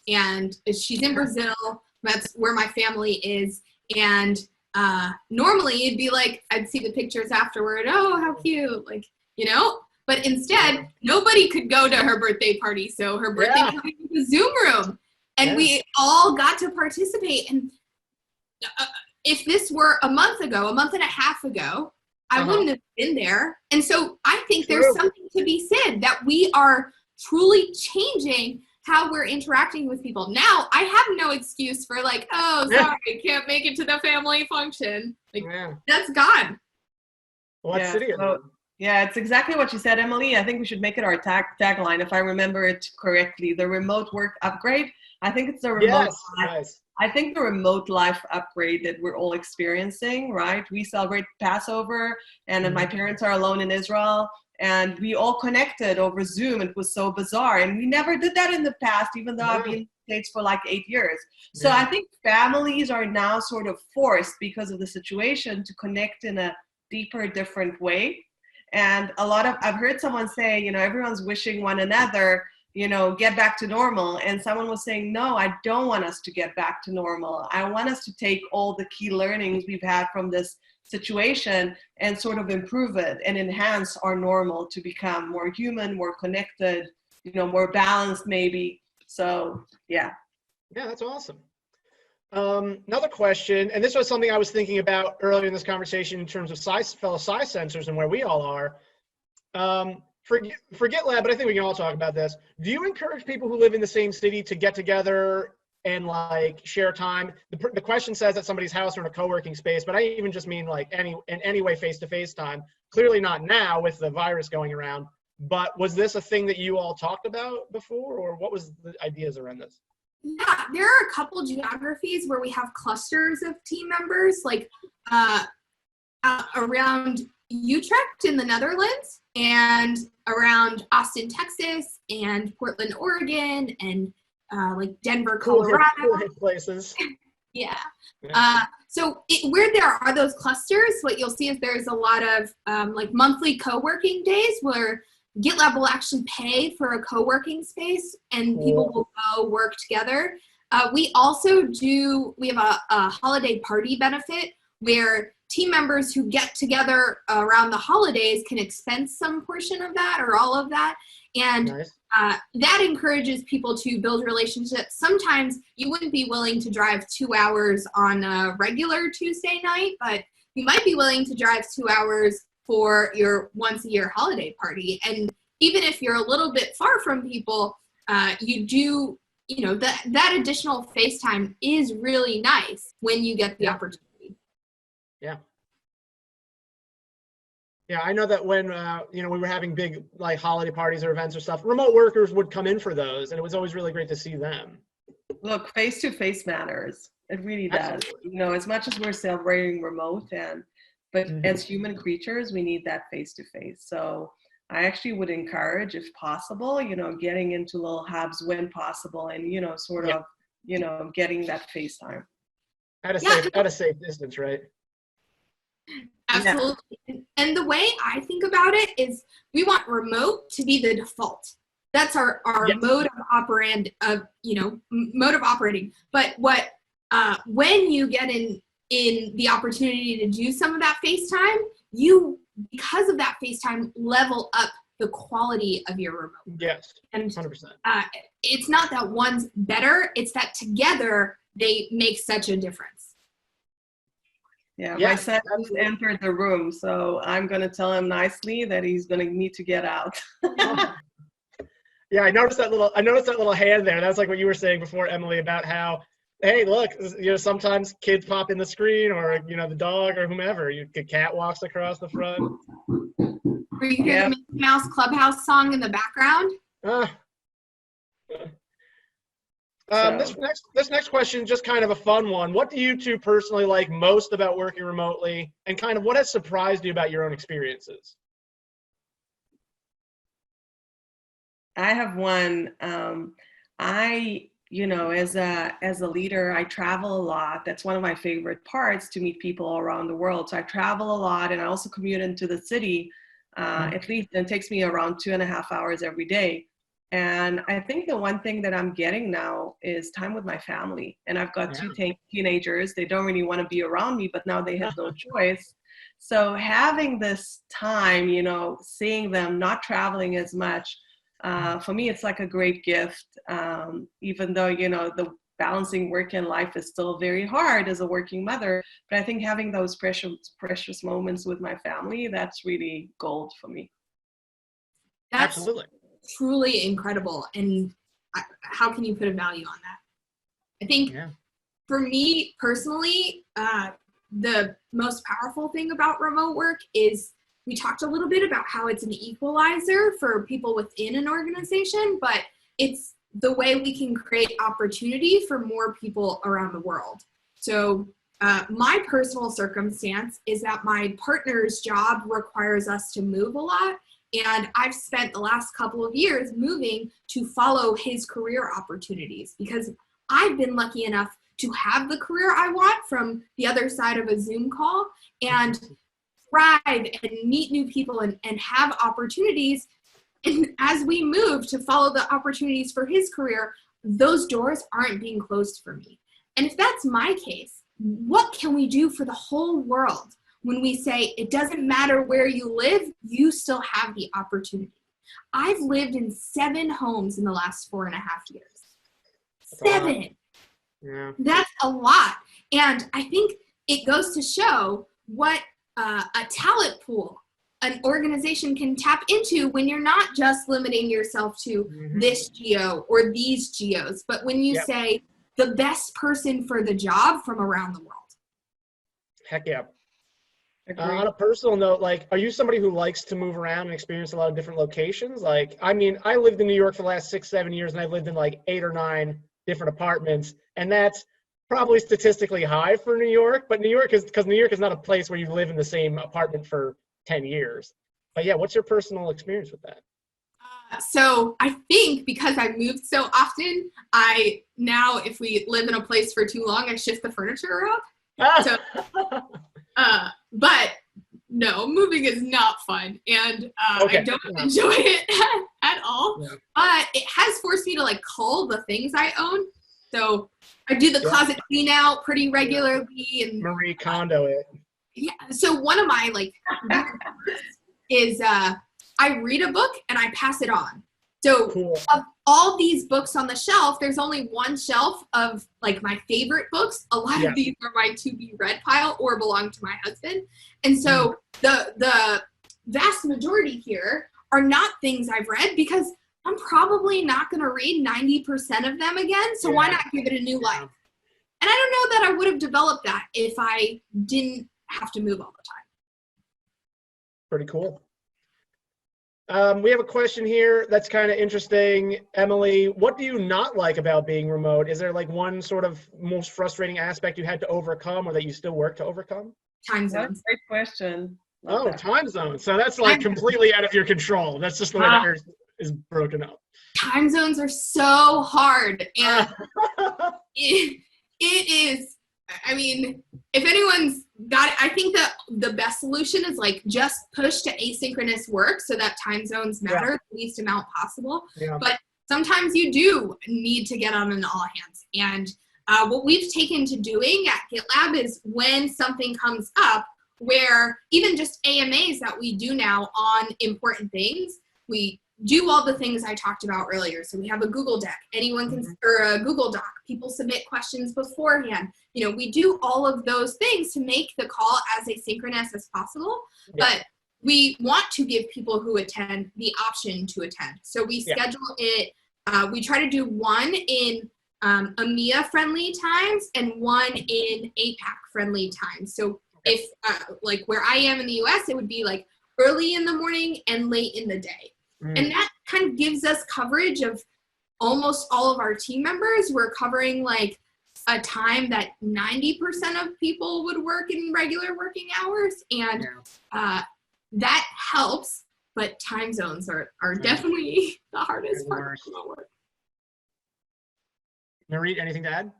and she's in Brazil. That's where my family is. And normally it'd be like, I'd see the pictures afterward. Oh, how cute. Like, you know, but instead nobody could go to her birthday party. So her birthday party was a Zoom room, and we all got to participate. And if this were a month and a half ago, I wouldn't have been there. And so I think there's something to be said that we are truly changing how we're interacting with people. Now, I have no excuse for like, oh, sorry, can't make it to the family function. Like, that's gone. What city are you? Yeah, it's exactly what you said, Emily. I think we should make it our tagline, if I remember it correctly. The remote work upgrade. I think it's the remote I think the remote life upgrade that we're all experiencing, right? We celebrate Passover, and then my parents are alone in Israel, and we all connected over Zoom. It was so bizarre, and we never did that in the past, even though I've been in the States for like 8 years. So I think families are now sort of forced, because of the situation, to connect in a deeper, different way. And I've heard someone say, you know, everyone's wishing one another, you know, get back to normal. And someone was saying, no, I don't want us to get back to normal. I want us to take all the key learnings we've had from this situation and sort of improve it and enhance our normal to become more human, more connected, you know, more balanced maybe. So, yeah. Yeah, that's awesome. Another question, and this was something I was thinking about earlier in this conversation in terms of fellow Sensors and where we all are. For GitLab, but I think we can all talk about this. Do you encourage people who live in the same city to get together and like share time? The question says at somebody's house or in a co-working space, but I even just mean like in any way face-to-face time. Clearly not now with the virus going around, but was this a thing that you all talked about before, or what was the ideas around this? Yeah, there are a couple geographies where we have clusters of team members, like around Utrecht in the Netherlands, and around Austin, Texas, and Portland, Oregon, and like Denver, Colorado. Cool places. Yeah. So where there are those clusters, what you'll see is there's a lot of like monthly co-working days where GitLab will actually pay for a co-working space, and people will go work together. We also we have a holiday party benefit where team members who get together around the holidays can expense some portion of that or all of that. And that encourages people to build relationships. Sometimes you wouldn't be willing to drive 2 hours on a regular Tuesday night, but you might be willing to drive 2 hours for your once a year holiday party. And even if you're a little bit far from people, you know, that additional face time is really nice when you get the opportunity. Yeah. Yeah, I know that when you know, we were having big like holiday parties or events or stuff, remote workers would come in for those, and it was always really great to see them. Look, face-to-face matters. It really does. Absolutely. You know, as much as we're celebrating remote but Mhm. as human creatures, we need that face-to-face. So I actually would encourage, if possible, you know, getting into little hubs when possible and, you know, sort Yeah, of, you know, getting that face time. Yeah, at a safe distance, right? Yeah. absolutely. And the way I think about it is we want remote to be the default. That's our Yes. mode of mode of operating. But when you get in the opportunity to do some of that FaceTime, you, because of that FaceTime, level up the quality of your remote. Yes. And 100%. it's not that one's better, it's that together they make such a difference. Yeah, Yeah, my son just absolutely. entered the room, so I'm going to tell him nicely that he's going to need to get out. Yeah, I noticed that little hand there. That's like what you were saying before, Emily, about how, hey, look, you know, sometimes kids pop in the screen, or you know, the dog or whomever. The cat walks across the front. Or you hear Yeah. the Mickey Mouse Clubhouse song in the background. Ah. So This next question is just kind of a fun one. What do you two personally like most about working remotely, and kind of what has surprised you about your own experiences? I have one. You know, as a leader, I travel a lot. That's one of my favorite parts, to meet people all around the world. So I travel a lot, and I also commute into the city. At least it takes me around 2.5 hours every day. And I think the one thing that I'm getting now is time with my family. And I've got Yeah. two teenagers. They don't really want to be around me, but now they have no choice. So having this time, you know, seeing them, not traveling as much, for me, it's like a great gift, even though, you know, the balancing work and life is still very hard as a working mother. But I think having those precious moments with my family, that's really gold for me. That's Absolutely. truly incredible. And how can you put a value on that? I think Yeah. for me personally, the most powerful thing about remote work is we talked a little bit about how it's an equalizer for people within an organization, but it's the way we can create opportunity for more people around the world. So my personal circumstance is that my partner's job requires us to move a lot. And I've spent the last couple of years moving to follow his career opportunities because I've been lucky enough to have the career I want from the other side of a Zoom call and thrive and meet new people and have opportunities. And as we move to follow the opportunities for his career, those doors aren't being closed for me. And if that's my case, what can we do for the whole world when we say it doesn't matter where you live, you still have the opportunity? I've lived in 7 homes in the last 4.5 years. 7. Yeah. That's a lot. And I think it goes to show what a talent pool an organization can tap into when you're not just limiting yourself to this geo or these geos, but when you say the best person for the job from around the world. Heck yeah. Agree. On a personal note, like, are you somebody who likes to move around and experience a lot of different locations? Like, I mean, I lived in New York for the last 6-7 years, and I've lived in like 8 or 9 different apartments, and that's probably statistically high for New York. But New York is not a place where you live in the same apartment for 10 years. But yeah, what's your personal experience with that? So I think because I moved so often, I now, if we live in a place for too long, I shift the furniture around. So, but no, moving is not fun, and I don't enjoy it at all. Yeah. But it has forced me to like cull the things I own. So I do the closet clean out pretty regularly, and Marie Kondo it. Yeah. So one of my like is I read a book and I pass it on. So of all these books on the shelf, there's only one shelf of like my favorite books. A lot of these are my to be read pile or belong to my husband. And so the vast majority here are not things I've read because I'm probably not going to read 90% of them again. So why not give it a new life? And I don't know that I would have developed that if I didn't have to move all the time. Pretty cool. We have a question here that's kind of interesting. Emily, what do you not like about being remote? Is there like one sort of most frustrating aspect you had to overcome or that you still work to overcome? Time That's zones. a great question. Love Oh, that. time zone. So that's like completely out of your control. That's just the way the earth is broken up. Time zones are so hard, and it is. I mean, if anyone's got it, I think that the best solution is like just push to asynchronous work so that time zones matter the least amount possible. Yeah. But sometimes you do need to get on an all hands. And what we've taken to doing at GitLab is when something comes up where even just AMAs that we do now on important things, we do all the things I talked about earlier. So we have a Google Deck, anyone can, or a Google Doc, people submit questions beforehand. You know, we do all of those things to make the call as asynchronous as possible, but we want to give people who attend the option to attend. So we schedule it, we try to do one in EMEA friendly times and one in APAC friendly times. So if like where I am in the US, it would be like early in the morning and late in the day. And that kind of gives us coverage of almost all of our team members. We're covering like a time that 90% of people would work in regular working hours. And that helps, but time zones are definitely the hardest part of my work. Nurit, anything to add?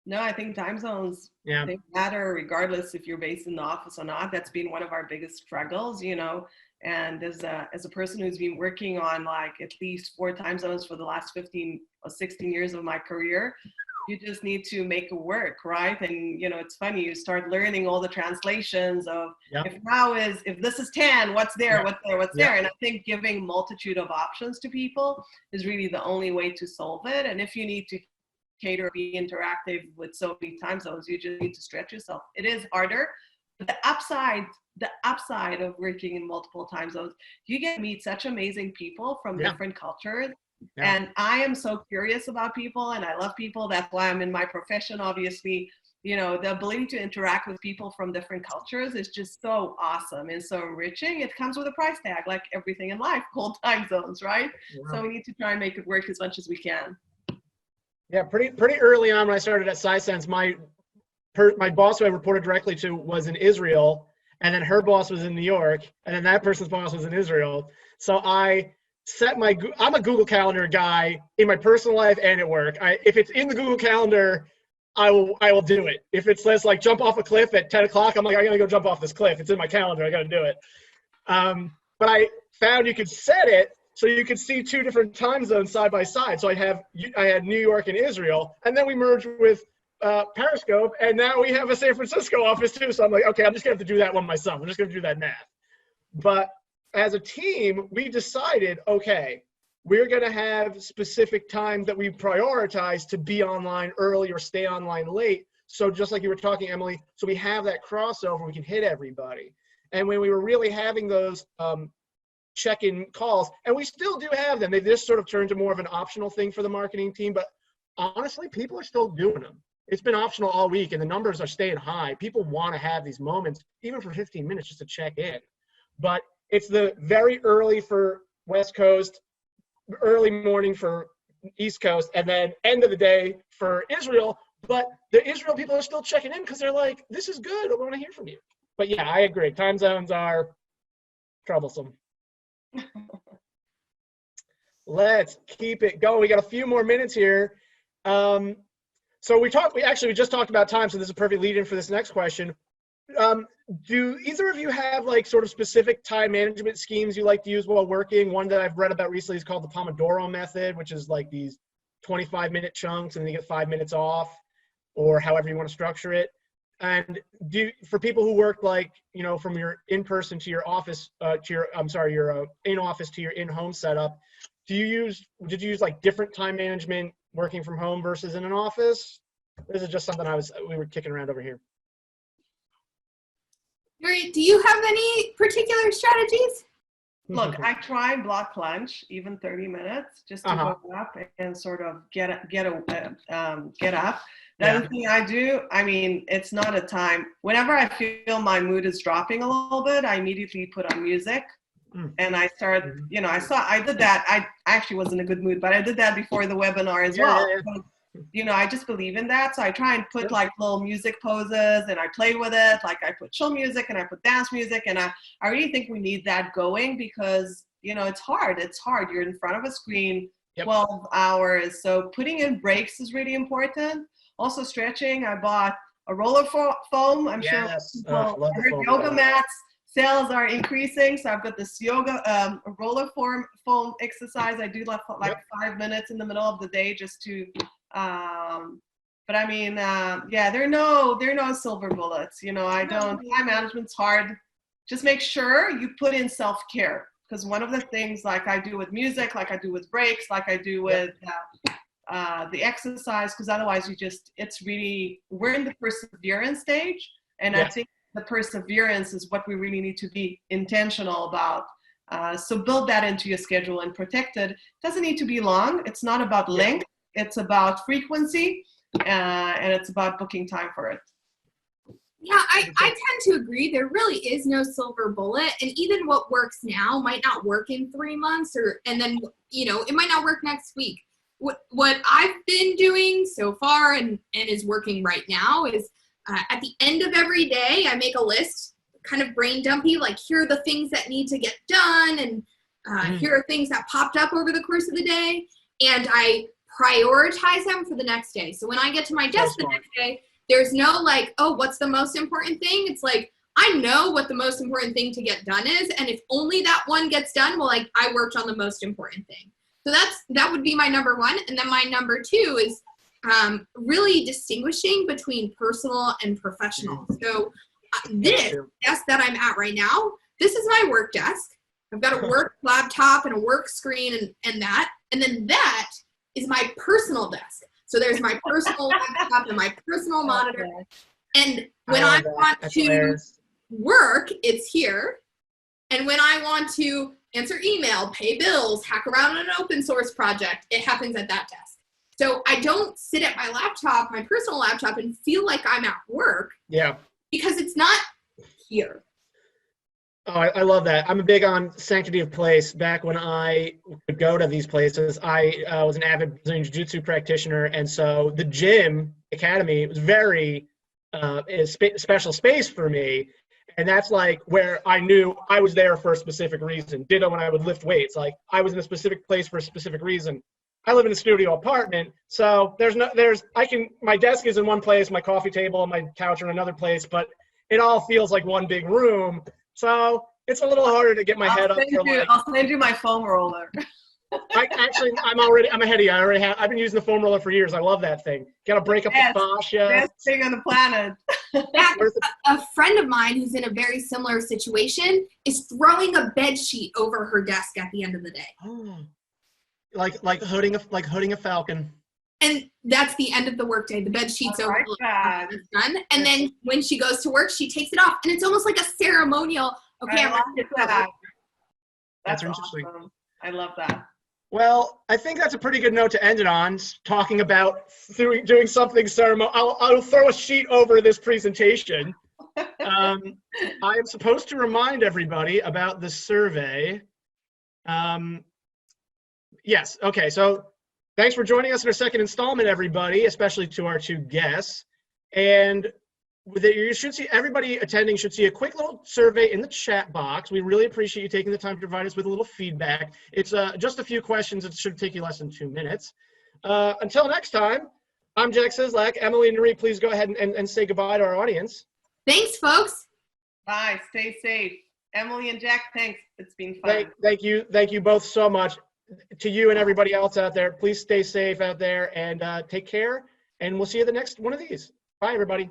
No, I think time zones, they matter regardless if you're based in the office or not. That's been one of our biggest struggles, you know. And as a person who's been working on like at least 4 time zones for the last 15 or 16 years of my career, you just need to make it work, right? And you know, it's funny, you start learning all the translations of if this is 10, what's there, what's there, what's there. And I think giving multitude of options to people is really the only way to solve it. And if you need to cater, be interactive with so many time zones, you just need to stretch yourself. It is harder, but the upside of working in multiple time zones, you get to meet such amazing people from different cultures. And I am so curious about people and I love people. That's why I'm in my profession, obviously. You know, the ability to interact with people from different cultures is just so awesome and so enriching. It comes with a price tag, like everything in life, called time zones, right? So we need to try and make it work as much as we can. Yeah, pretty early on when I started at Sisense, my boss who I reported directly to was in Israel, and then her boss was in New York, and then that person's boss was in Israel. So I set I'm a Google Calendar guy in my personal life and at work. If it's in the Google Calendar, I will do it. If it says like jump off a cliff at 10 o'clock, I'm like, I gotta go jump off this cliff. It's in my calendar, I gotta do it. But I found you could set it so you could see 2 different time zones side by side. So I had New York and Israel, and then we merged with Periscope, and now we have a San Francisco office too. So I'm like, okay, I'm just gonna have to do that one myself. I'm just gonna do that math. But as a team, we decided, okay, we're gonna have specific times that we prioritize to be online early or stay online late. So just like you were talking, Emily, so we have that crossover, we can hit everybody. And when we were really having those check-in calls, and we still do have them, they just sort of turned to more of an optional thing for the marketing team, but honestly, people are still doing them. It's been optional all week and the numbers are staying high. People want to have these moments, even for 15 minutes just to check in. But it's the very early for West Coast, early morning for East Coast, and then end of the day for Israel. But the Israel people are still checking in because they're like, this is good, I want to hear from you. But yeah, I agree, time zones are troublesome. Let's keep it going. We got a few more minutes here. So we just talked about time, so this is a perfect lead in for this next question. Do either of you have like sort of specific time management schemes you like to use while working? One that I've read about recently is called the Pomodoro method, which is like these 25-minute chunks and then you get 5 minutes off, or however you want to structure it. And for people who work like, you know, from your in-person to your office, your in-office to your in-home setup, did you use like different time management working from home versus in an office? This is just something we were kicking around over here. Nurit, do you have any particular strategies? Look, I try block lunch, even 30 minutes, just to Uh-huh. go up and sort of get up. The Yeah. other thing I do, I mean, it's not a time. Whenever I feel my mood is dropping a little bit, I immediately put on music. And I start, you know, I did that. I actually was in a good mood, but I did that before the webinar as well. Yeah. You know, I just believe in that. So I try and put like little music poses and I play with it. Like I put chill music and I put dance music. And I really think we need that going because, you know, it's hard. It's hard. You're in front of a screen 12 hours. So putting in breaks is really important. Also stretching. I bought a roller foam. I'm sure people heard yoga mats. Sales are increasing, so I've got this yoga roller foam exercise. I do like 5 minutes in the middle of the day just to. But I mean, yeah, there are no silver bullets. You know, I don't. Time management's hard. Just make sure you put in self-care because one of the things, like I do with music, like I do with breaks, like I do with the exercise, because otherwise it's really we're in the perseverance stage, and I think. The perseverance is what we really need to be intentional about. So build that into your schedule and protect it. It doesn't need to be long. It's not about length. It's about frequency, and it's about booking time for it. Yeah, I tend to agree. There really is no silver bullet, and even what works now might not work in 3 months, and then you know it might not work next week. What I've been doing so far and is working right now is. At the end of every day, I make a list, kind of brain dumpy, like here are the things that need to get done, and here are things that popped up over the course of the day, and I prioritize them for the next day. So when I get to my desk the next day, there's no like, oh, what's the most important thing? It's like, I know what the most important thing to get done is, and if only that one gets done, well, like I worked on the most important thing. So that would be my number one, and then my number two is really distinguishing between personal and professional. So this desk that I'm at right now, this is my work desk. I've got a work laptop and a work screen and that. And then that is my personal desk. So there's my personal laptop and my personal monitor. And when I want to work, it's here. And when I want to answer email, pay bills, hack around on an open source project, it happens at that desk. So I don't sit at my laptop, my personal laptop, and feel like I'm at work. Yeah. Because it's not here. Oh, I love that. I'm a big on sanctity of place. Back when I would go to these places, I was an avid Brazilian Jiu-Jitsu practitioner, and so the gym academy was very special space for me. And that's like where I knew I was there for a specific reason. Ditto when I would lift weights. Like I was in a specific place for a specific reason. I live in a studio apartment, so my desk is in one place, my coffee table and my couch are in another place, but it all feels like one big room. So it's a little harder to get my head up. I'll send you my foam roller. I'm ahead of you. I've been using the foam roller for years. I love that thing. Got to break up the fascia. Best thing on the planet. A friend of mine who's in a very similar situation is throwing a bed sheet over her desk at the end of the day. Oh. Like hooding a falcon. And that's the end of the workday. The bed sheet's over. It's done. And then when she goes to work, she takes it off. And it's almost like a ceremonial. Okay, I'm ready to go. That's interesting. Awesome. I love that. Well, I think that's a pretty good note to end it on, talking about doing something ceremonial. I'll throw a sheet over this presentation. I am supposed to remind everybody about the survey. Yes. Okay. So thanks for joining us in our second installment, everybody, especially to our two guests. And you should see, everybody attending should see a quick little survey in the chat box. We really appreciate you taking the time to provide us with a little feedback. It's just a few questions. It should take you less than 2 minutes. Until next time, I'm Jack Sislak. Emily and Nurit, please go ahead and say goodbye to our audience. Thanks, folks. Bye. Stay safe. Emily and Jack, thanks. It's been fun. Thank you both so much. To you and everybody else out there, please stay safe out there and take care. And we'll see you the next one of these. Bye, everybody.